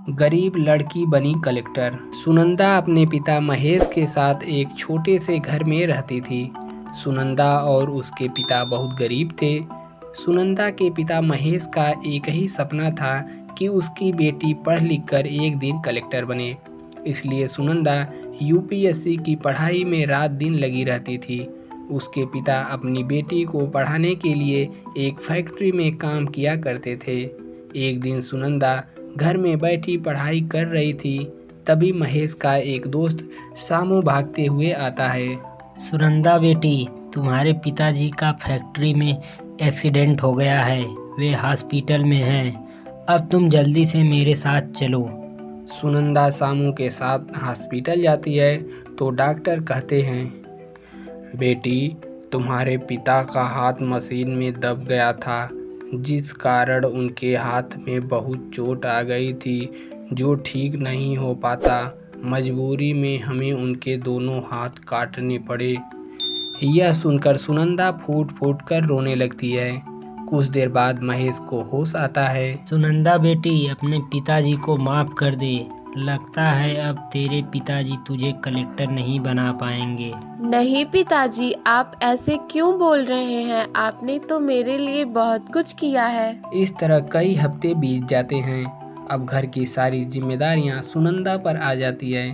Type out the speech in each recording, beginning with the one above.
गरीब लड़की बनी कलेक्टर। सुनंदा अपने पिता महेश के साथ एक छोटे से घर में रहती थी। सुनंदा और उसके पिता बहुत गरीब थे। सुनंदा के पिता महेश का एक ही सपना था कि उसकी बेटी पढ़ लिख कर एक दिन कलेक्टर बने। इसलिए सुनंदा यूपीएससी की पढ़ाई में रात दिन लगी रहती थी। उसके पिता अपनी बेटी को पढ़ाने के लिए एक फैक्ट्री में काम किया करते थे। एक दिन सुनंदा घर में बैठी पढ़ाई कर रही थी, तभी महेश का एक दोस्त सामू भागते हुए आता है। सुनंदा बेटी, तुम्हारे पिताजी का फैक्ट्री में एक्सीडेंट हो गया है, वे हॉस्पिटल में हैं। अब तुम जल्दी से मेरे साथ चलो। सुनंदा सामू के साथ हॉस्पिटल जाती है तो डॉक्टर कहते हैं, बेटी तुम्हारे पिता का हाथ मशीन में दब गया था, जिस कारण उनके हाथ में बहुत चोट आ गई थी जो ठीक नहीं हो पाता। मजबूरी में हमें उनके दोनों हाथ काटने पड़े। यह सुनकर सुनंदा फूट फूट कर रोने लगती है। कुछ देर बाद महेश को होश आता है। सुनंदा बेटी, अपने पिताजी को माफ़ कर दे। लगता है अब तेरे पिताजी तुझे कलेक्टर नहीं बना पाएंगे। नहीं पिताजी, आप ऐसे क्यों बोल रहे हैं? आपने तो मेरे लिए बहुत कुछ किया है। इस तरह कई हफ्ते बीत जाते हैं। अब घर की सारी जिम्मेदारियां सुनंदा पर आ जाती है।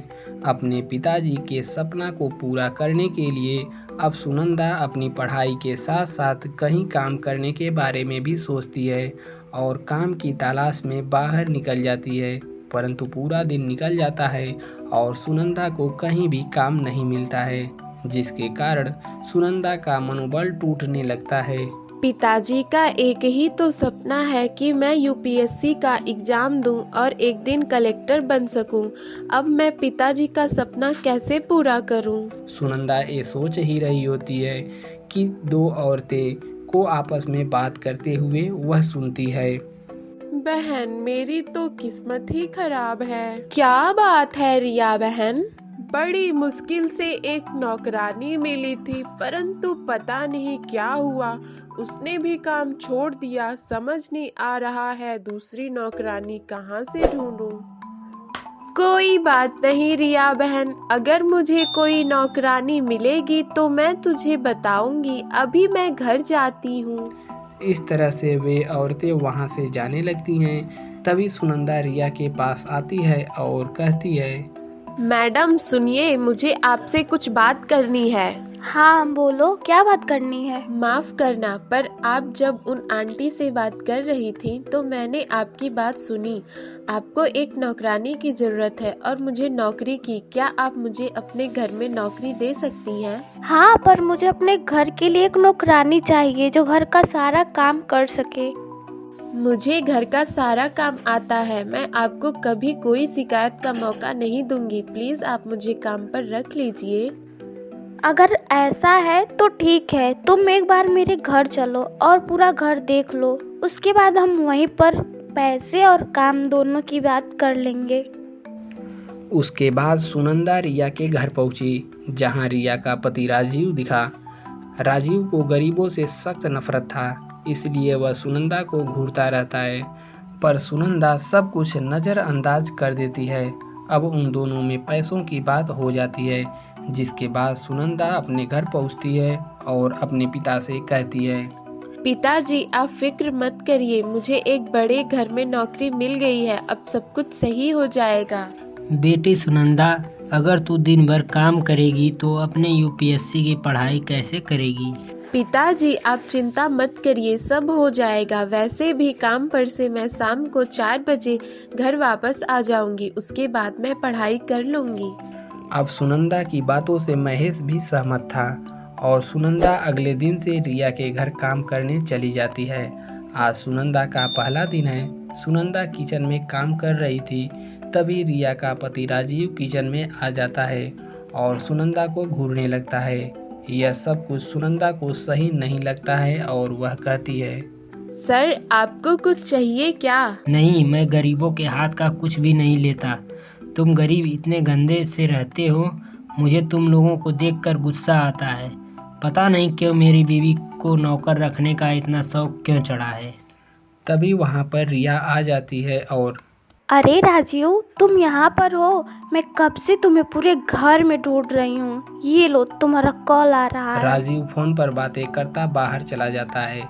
अपने पिताजी के सपना को पूरा करने के लिए अब सुनंदा अपनी पढ़ाई के साथ साथ कहीं काम करने के बारे में भी सोचती है और काम की तलाश में बाहर निकल जाती है। परंतु पूरा दिन निकल जाता है और सुनंदा को कहीं भी काम नहीं मिलता है, जिसके कारण सुनंदा का मनोबल टूटने लगता है। पिताजी का एक ही तो सपना है कि मैं यूपीएससी का एग्जाम दूं और एक दिन कलेक्टर बन सकूं। अब मैं पिताजी का सपना कैसे पूरा करूं? सुनंदा ये सोच ही रही होती है कि दो औरतें को आपस में बात करते हुए वह सुनती है। बहन, मेरी तो किस्मत ही खराब है। क्या बात है रिया बहन? बड़ी मुश्किल से एक नौकरानी मिली थी, परंतु पता नहीं क्या हुआ, उसने भी काम छोड़ दिया। समझ नहीं आ रहा है दूसरी नौकरानी कहाँ से ढूंढूं। कोई बात नहीं रिया बहन, अगर मुझे कोई नौकरानी मिलेगी तो मैं तुझे बताऊंगी। अभी मैं घर जाती हूँ। इस तरह से वे औरतें वहाँ से जाने लगती हैं। तभी सुनंदा रिया के पास आती है और कहती है, मैडम सुनिए, मुझे आपसे कुछ बात करनी है। हाँ बोलो, क्या बात करनी है? माफ करना, पर आप जब उन आंटी से बात कर रही थी तो मैंने आपकी बात सुनी। आपको एक नौकरानी की जरूरत है और मुझे नौकरी की। क्या आप मुझे अपने घर में नौकरी दे सकती हैं? हाँ, पर मुझे अपने घर के लिए एक नौकरानी चाहिए जो घर का सारा काम कर सके। मुझे घर का सारा काम आता है। मैं आपको कभी कोई शिकायत का मौका नहीं दूंगी। प्लीज आप मुझे काम पर रख लीजिए। अगर ऐसा है तो ठीक है, तुम एक बार मेरे घर चलो और पूरा घर देख लो। उसके बाद हम वहीं पर पैसे और काम दोनों की बात कर लेंगे। उसके बाद सुनंदा रिया के घर पहुंची, जहां रिया का पति राजीव दिखा। राजीव को गरीबों से सख्त नफरत था, इसलिए वह सुनंदा को घूरता रहता है, पर सुनंदा सब कुछ नज़रअंदाज कर देती है। अब उन दोनों में पैसों की बात हो जाती है, जिसके बाद सुनंदा अपने घर पहुंचती है और अपने पिता से कहती है, पिताजी आप फिक्र मत करिए, मुझे एक बड़े घर में नौकरी मिल गई है। अब सब कुछ सही हो जाएगा। बेटी सुनंदा, अगर तू दिन भर काम करेगी तो अपने यूपीएससी की पढ़ाई कैसे करेगी? पिताजी आप चिंता मत करिए, सब हो जाएगा। वैसे भी काम पर से मैं शाम को 4 बजे घर वापस आ जाऊंगी। उसके बाद मैं पढ़ाई कर लूंगी। अब सुनंदा की बातों से महेश भी सहमत था और सुनंदा अगले दिन से रिया के घर काम करने चली जाती है। आज सुनंदा का पहला दिन है। सुनंदा किचन में काम कर रही थी, तभी रिया का पति राजीव किचन में आ जाता है और सुनंदा को घूरने लगता है। यह सब कुछ सुनंदा को सही नहीं लगता है और वह कहती है, सर आपको कुछ चाहिए क्या? नहीं, मैं गरीबों के हाथ का कुछ भी नहीं लेता। तुम गरीब इतने गंदे से रहते हो, मुझे तुम लोगों को देखकर गुस्सा आता है। पता नहीं क्यों मेरी बीवी को नौकर रखने का इतना शौक क्यों चढ़ा है। तभी वहाँ पर रिया आ जाती है और अरे राजीव, तुम यहाँ पर हो? मैं कब से तुम्हें पूरे घर में ढूंढ रही हूँ। ये लो, तुम्हारा कॉल आ रहा है। राजीव फोन पर बातें करता बाहर चला जाता है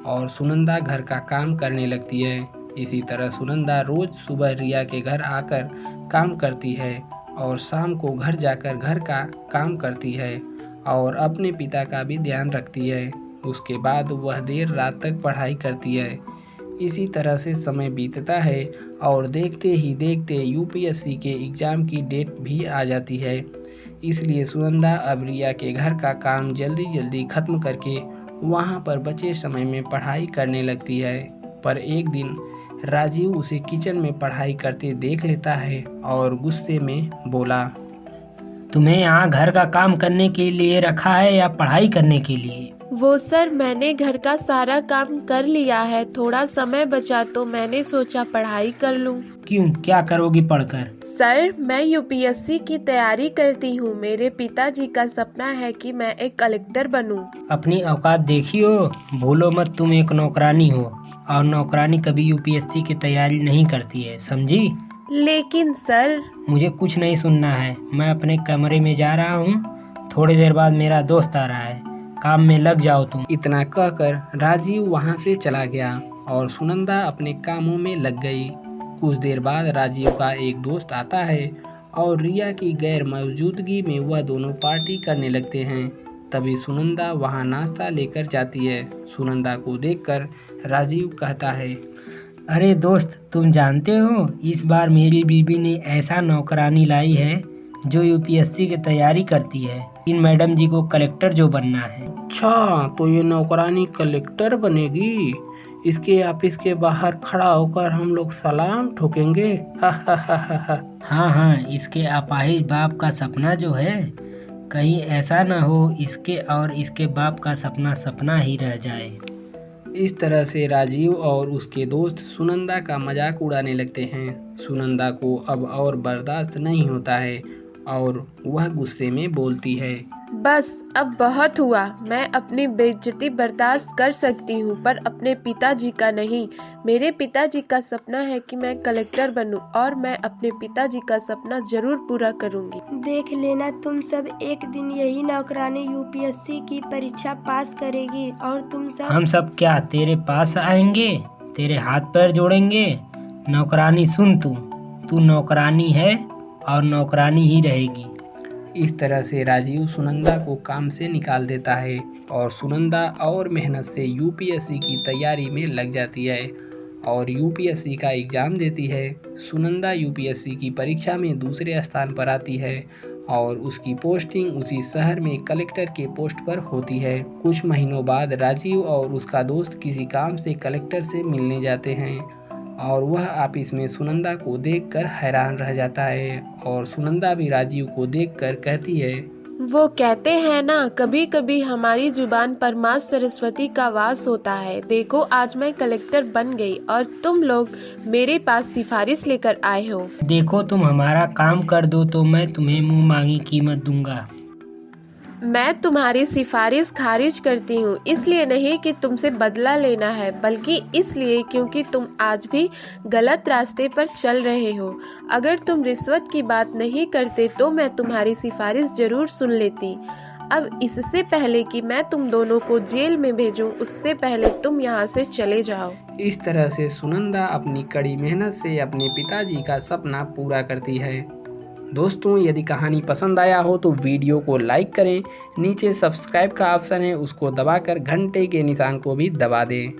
और सुनंदा घर का काम करने लगती है। इसी तरह सुनंदा रोज सुबह रिया के घर आकर काम करती है और शाम को घर जाकर घर का काम करती है और अपने पिता का भी ध्यान रखती है। उसके बाद वह देर रात तक पढ़ाई करती है। इसी तरह से समय बीतता है और देखते ही देखते यूपीएससी के एग्ज़ाम की डेट भी आ जाती है। इसलिए सुनंदा अब रिया के घर का काम जल्दी जल्दी ख़त्म करके वहाँ पर बचे समय में पढ़ाई करने लगती है। पर एक दिन राजीव उसे किचन में पढ़ाई करते देख लेता है और गुस्से में बोला, तुम्हें यहाँ घर का काम करने के लिए रखा है या पढ़ाई करने के लिए? वो सर, मैंने घर का सारा काम कर लिया है। थोड़ा समय बचा तो मैंने सोचा पढ़ाई कर लूं। क्यों, क्या करोगी पढ़कर? सर, मैं यूपीएससी की तैयारी करती हूँ। मेरे पिताजी का सपना है कि मैं एक कलेक्टर बनूं। अपनी औकात देखी हो, भूलो मत तुम एक नौकरानी हो और नौकरानी कभी यूपीएससी की तैयारी नहीं करती है, समझी? लेकिन सर, मुझे कुछ नहीं सुनना है। मैं अपने कमरे में जा रहा हूँ। थोड़ी देर बाद मेरा दोस्त आ रहा है। काम में लग जाओ तुम। इतना कहकर राजीव वहाँ से चला गया और सुनंदा अपने कामों में लग गई। कुछ देर बाद राजीव का एक दोस्त आता है और रिया की गैर मौजूदगी में वह दोनों पार्टी करने लगते हैं। तभी सुनंदा वहाँ नाश्ता लेकर जाती है। सुनंदा को देखकर राजीव कहता है, अरे दोस्त, तुम जानते हो इस बार मेरी बीबी ने ऐसा नौकरानी लाई है जो यूपीएससी की तैयारी करती है। इन मैडम जी को कलेक्टर जो बनना है। अच्छा, तो ये नौकरानी कलेक्टर बनेगी? इसके ऑफिस के बाहर खड़ा होकर हम लोग सलाम ठोकेंगे। हाँ, इसके अपाहिज बाप का सपना जो है, कहीं ऐसा न हो इसके और इसके बाप का सपना सपना ही रह जाए। इस तरह से राजीव और उसके दोस्त सुनंदा का मजाक उड़ाने लगते हैं। सुनंदा को अब और बर्दाश्त नहीं होता है और वह गुस्से में बोलती है, बस अब बहुत हुआ। मैं अपनी बेइज्जती बर्दाश्त कर सकती हूँ, पर अपने पिताजी का नहीं। मेरे पिताजी का सपना है कि मैं कलेक्टर बनूं और मैं अपने पिताजी का सपना जरूर पूरा करूँगी। देख लेना, तुम सब एक दिन यही नौकरानी यूपीएससी की परीक्षा पास करेगी और तुम सब। हम सब क्या तेरे पास आएंगे? तेरे हाथ पैर जोड़ेंगे? नौकरानी सुन, तू नौकरानी है और नौकरानी ही रहेगी। इस तरह से राजीव सुनंदा को काम से निकाल देता है और सुनंदा और मेहनत से यूपीएससी की तैयारी में लग जाती है और यूपीएससी का एग्ज़ाम देती है। सुनंदा यूपीएससी की परीक्षा में दूसरे स्थान पर आती है और उसकी पोस्टिंग उसी शहर में कलेक्टर के पोस्ट पर होती है। कुछ महीनों बाद राजीव और उसका दोस्त किसी काम से कलेक्टर से मिलने जाते हैं और वह ऑफिस में सुनंदा को देखकर हैरान रह जाता है और सुनंदा भी राजीव को देखकर कहती है, वो कहते हैं ना, कभी कभी हमारी जुबान पर माँ सरस्वती का वास होता है। देखो, आज मैं कलेक्टर बन गई और तुम लोग मेरे पास सिफारिश लेकर आए हो। देखो, तुम हमारा काम कर दो तो मैं तुम्हें मुंह मांगी कीमत दूंगा। मैं तुम्हारी सिफारिश खारिज करती हूँ, इसलिए नहीं कि तुमसे बदला लेना है, बल्कि इसलिए क्योंकि तुम आज भी गलत रास्ते पर चल रहे हो। अगर तुम रिश्वत की बात नहीं करते तो मैं तुम्हारी सिफारिश जरूर सुन लेती। अब इससे पहले कि मैं तुम दोनों को जेल में भेजूं, उससे पहले तुम यहाँ से चले जाओ। इस तरह से सुनंदा अपनी कड़ी मेहनत से अपने पिताजी का सपना पूरा करती है। दोस्तों, यदि कहानी पसंद आया हो तो वीडियो को लाइक करें। नीचे सब्सक्राइब का ऑप्शन है, उसको दबाकर घंटे के निशान को भी दबा दें।